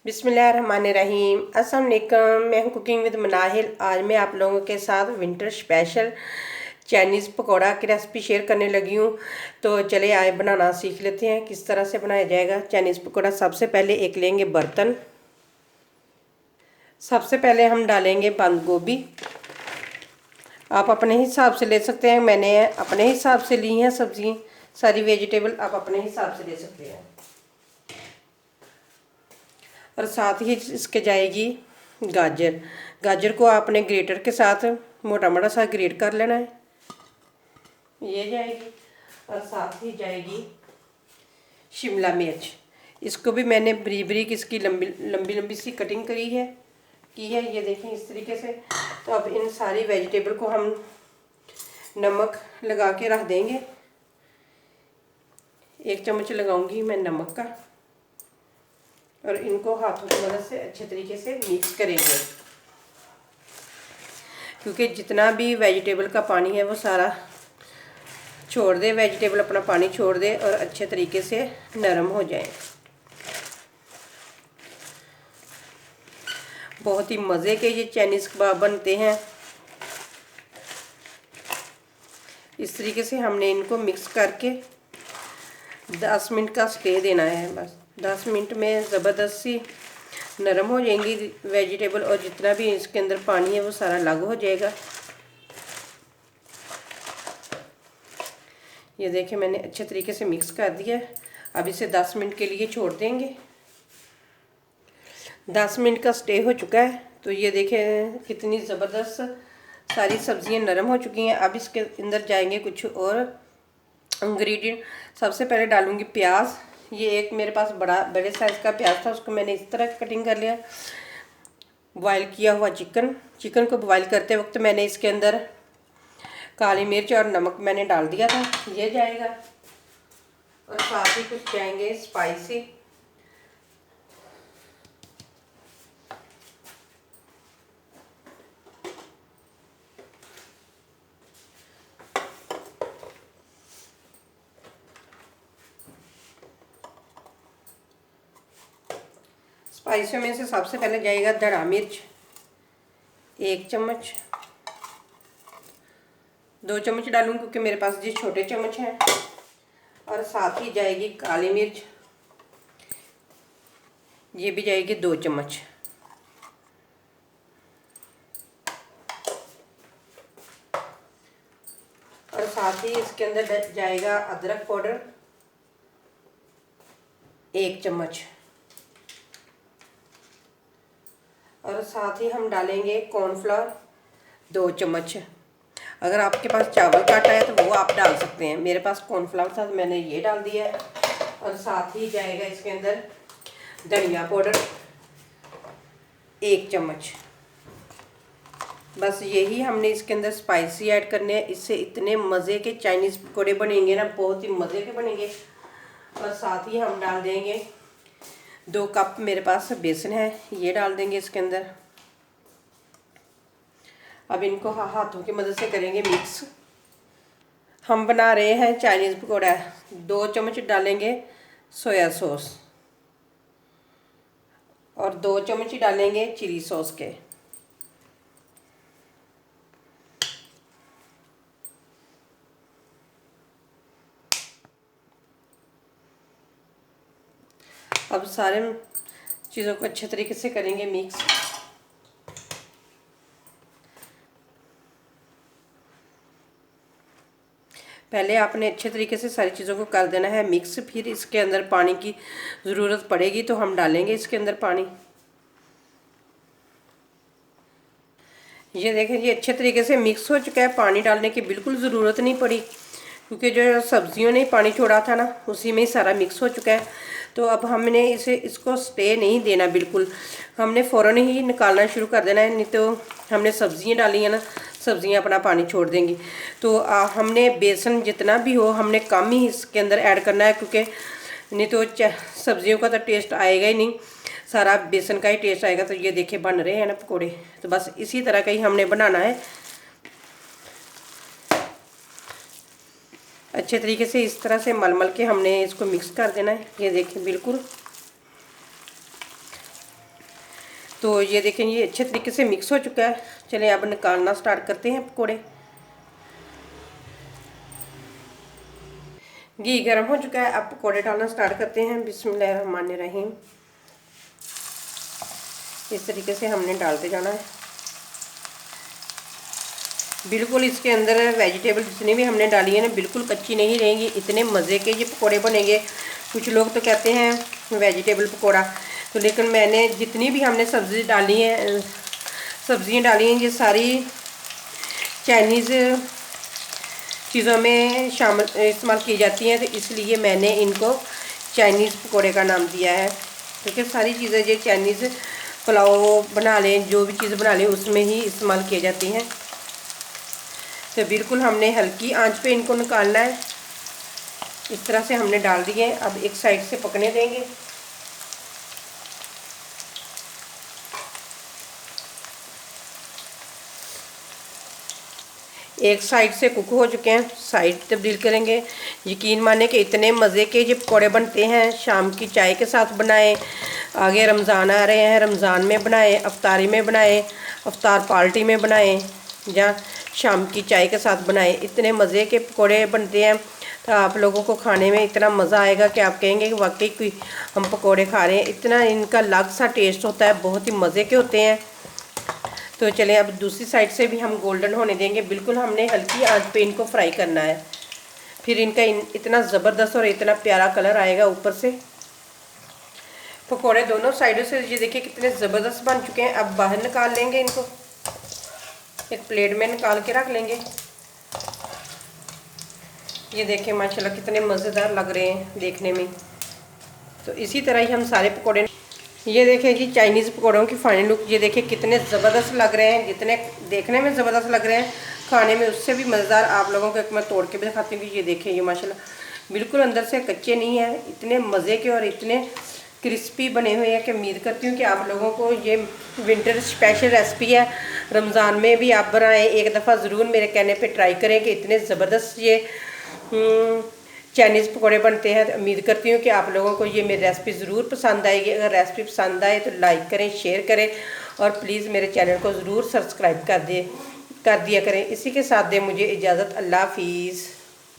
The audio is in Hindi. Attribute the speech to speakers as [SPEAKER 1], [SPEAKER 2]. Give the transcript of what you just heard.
[SPEAKER 1] बिस्मिल्लाहिर्रहमानिर्रहीम। अस्सलाम वालेकुम। मैं हूँ कुकिंग विद मनाहिल। आज मैं आप लोगों के साथ विंटर स्पेशल चाइनीज़ पकौड़ा की रेसिपी शेयर करने लगी हूँ। तो चले आए बनाना सीख लेते हैं किस तरह से बनाया जाएगा चाइनीज़ पकौड़ा। सबसे पहले एक लेंगे बर्तन। सबसे पहले हम डालेंगे बंद गोभी। आप अपने हिसाब से ले सकते हैं, मैंने अपने हिसाब से ली हैं सब्ज़ी। सारी वेजिटेबल आप अपने हिसाब से ले सकते हैं। और साथ ही इसके जाएगी गाजर। गाजर को आपने ग्रेटर के साथ मोटा मोटा सा ग्रेट कर लेना है, ये जाएगी। और साथ ही जाएगी शिमला मिर्च। इसको भी मैंने बारीक बारीक इसकी लंबी लंबी लंबी सी कटिंग करी है ये देखें इस तरीके से। तो अब इन सारी वेजिटेबल को हम नमक लगा के रख देंगे। 1 चम्मच लगाऊंगी मैं नमक का, और इनको हाथों की मदद से अच्छे तरीके से मिक्स करेंगे, क्योंकि जितना भी वेजिटेबल का पानी है वो सारा छोड़ दे, वेजिटेबल अपना पानी छोड़ दे और अच्छे तरीके से नरम हो जाए। बहुत ही मज़े के ये चाइनीज़ कबाब बनते हैं। इस तरीके से हमने इनको मिक्स करके 10 मिनट का स्टे देना है। बस 10 मिनट में ज़बरदस्त सी नरम हो जाएंगी वेजिटेबल, और जितना भी इसके अंदर पानी है वो सारा अलग हो जाएगा। ये देखिए मैंने अच्छे तरीके से मिक्स कर दिया। अब इसे 10 मिनट के लिए छोड़ देंगे। 10 मिनट का स्टे हो चुका है। तो ये देखें कितनी ज़बरदस्त सारी सब्जियां नरम हो चुकी हैं। अब इसके अंदर जाएंगे कुछ और इंग्रेडिएंट। सबसे पहले डालूंगी प्याज। ये एक मेरे पास बड़े साइज़ का प्याज था, उसको मैंने इस तरह कटिंग कर लिया। बॉयल किया हुआ चिकन को बॉयल करते वक्त मैंने इसके अंदर काली मिर्च और नमक मैंने डाल दिया था, ये जाएगा। और साथ ही कुछ जाएंगे स्पाइसी। स्पाइसियों में से सबसे पहले जाएगा धड़ा मिर्च 1 चम्मच। 2 चम्मच डालूंगी क्योंकि मेरे पास ये छोटे चम्मच हैं। और साथ ही जाएगी काली मिर्च, ये भी जाएगी 2 चम्मच। और साथ ही इसके अंदर जाएगा अदरक पाउडर 1 चम्मच। और साथ ही हम डालेंगे कॉर्नफ्लावर 2 चम्मच। अगर आपके पास चावल का आटा है तो वो आप डाल सकते हैं, मेरे पास कॉर्नफ्लावर था तो मैंने ये डाल दिया है। और साथ ही जाएगा इसके अंदर धनिया पाउडर 1 चम्मच। बस यही हमने इसके अंदर स्पाइसी ऐड करने हैं। इससे इतने मज़े के चाइनीज़ पकौड़े बनेंगे ना, बहुत ही मज़े के बनेंगे। और साथ ही हम डाल देंगे 2 कप मेरे पास बेसन है, ये डाल देंगे इसके अंदर। अब इनको हाथों की मदद से करेंगे मिक्स। हम बना रहे हैं चाइनीज़ पकौड़ा। 2 चम्मच डालेंगे सोया सॉस और 2 चम्मच डालेंगे चिली सॉस के। अब सारे चीज़ों को अच्छे तरीके से करेंगे मिक्स। पहले आपने अच्छे तरीके से सारी चीज़ों को कर देना है मिक्स, फिर इसके अंदर पानी की ज़रूरत पड़ेगी तो हम डालेंगे इसके अंदर पानी। ये देखें ये अच्छे तरीके से मिक्स हो चुका है, पानी डालने की बिल्कुल ज़रूरत नहीं पड़ी, क्योंकि जो सब्जियों ने पानी छोड़ा था ना उसी में ही सारा मिक्स हो चुका है। तो अब हमने इसको स्टे नहीं देना बिल्कुल, हमने फ़ौरन ही निकालना शुरू कर देना है, नहीं तो हमने सब्जियां डाली हैं ना, सब्जियां अपना पानी छोड़ देंगी। तो हमने बेसन जितना भी हो हमने कम ही इसके अंदर ऐड करना है, क्योंकि नहीं तो सब्जियों का तो टेस्ट आएगा ही नहीं, सारा बेसन का ही टेस्ट आएगा। तो ये देखिए बन रहे हैं ना पकौड़े, तो बस इसी तरह का ही हमने बनाना है। अच्छे तरीके से इस तरह से मल मल के हमने इसको मिक्स कर देना है। ये देखिए बिल्कुल तो ये देखें, ये अच्छे तरीके से मिक्स हो चुका है। चलें अब निकालना स्टार्ट करते हैं पकौड़े। घी गर्म हो चुका है, अब पकौड़े डालना स्टार्ट करते हैं। बिस्मिल्लाहिर्रहमानिर्रहीम। इस तरीके से हमने डालते जाना है। बिल्कुल इसके अंदर वेजिटेबल जितनी भी हमने डाली है ना, बिल्कुल कच्ची नहीं रहेंगी। इतने मज़े के ये पकोड़े बनेंगे। कुछ लोग तो कहते हैं वेजिटेबल पकोड़ा, तो लेकिन मैंने जितनी भी हमने सब्ज़ी डाली है, सब्ज़ियाँ डाली हैं, ये सारी चाइनीज़ चीज़ों में शामिल इस्तेमाल की जाती हैं, तो इसलिए मैंने इनको चाइनीज़ पकोड़े का नाम दिया है। क्योंकि सारी चीज़ें ये चाइनीज़ पुलाव बना लें, जो भी चीज़ बना लें, उसमें ही इस्तेमाल की जाती हैं। तो बिल्कुल हमने हल्की आंच पे इनको निकालना है। इस तरह से हमने डाल दिए। अब एक साइड से पकने देंगे। एक साइड से कुक हो चुके हैं, साइड तब्दील करेंगे। यकीन माने कि इतने मज़े के ये पकौड़े बनते हैं। शाम की चाय के साथ बनाएं, आगे रमज़ान आ रहे हैं, रमज़ान में बनाएं, अफ्तारी में बनाएं, अफ्तार पार्टी में बनाएं, या शाम की चाय के साथ बनाएं। इतने मज़े के पकौड़े बनते हैं, तो आप लोगों को खाने में इतना मज़ा आएगा कि आप कहेंगे कि वाकई कोई हम पकौड़े खा रहे हैं। इतना इनका अलग सा टेस्ट होता है, बहुत ही मज़े के होते हैं। तो चलें अब दूसरी साइड से भी हम गोल्डन होने देंगे। बिल्कुल हमने हल्की आंच पे इनको फ्राई करना है। फिर इनका इतना ज़बरदस्त और इतना प्यारा कलर आएगा ऊपर से। पकोड़े दोनों साइडों से ये देखिए कितने ज़बरदस्त बन चुके हैं। अब बाहर निकाल लेंगे इनको, एक प्लेट में निकाल के रख लेंगे। ये देखें माशाल्लाह कितने मज़ेदार लग रहे हैं देखने में। तो इसी तरह ही हम सारे पकोड़े, ये देखें जी चाइनीज़ पकौड़ों की फाइनल लुक। ये देखें कितने ज़बरदस्त लग रहे हैं। जितने देखने में ज़बरदस्त लग रहे हैं, खाने में उससे भी मज़ेदार। आप लोगों को एक मैं तोड़ के भी दिखाती हूँ कि ये देखें, ये माशाल्लाह बिल्कुल अंदर से कच्चे नहीं है। इतने मज़े के और इतने क्रिस्पी बने हुए हैं कि उम्मीद करती हूँ कि आप लोगों को ये विंटर स्पेशल रेसिपी है। रमज़ान में भी आप बनाएं, एक दफ़ा ज़रूर मेरे कहने पर ट्राई करें कि इतने ज़बरदस्त ये चाइनीज़ पकौड़े बनते हैं। तो उम्मीद करती हूँ कि आप लोगों को ये मेरी रेसिपी ज़रूर पसंद आएगी। अगर रेसिपी पसंद आए तो लाइक करें, शेयर करें और प्लीज़ मेरे चैनल को ज़रूर सब्सक्राइब कर दिया करें। इसी के साथ दें मुझे इजाज़त। अल्लाह हाफिज़।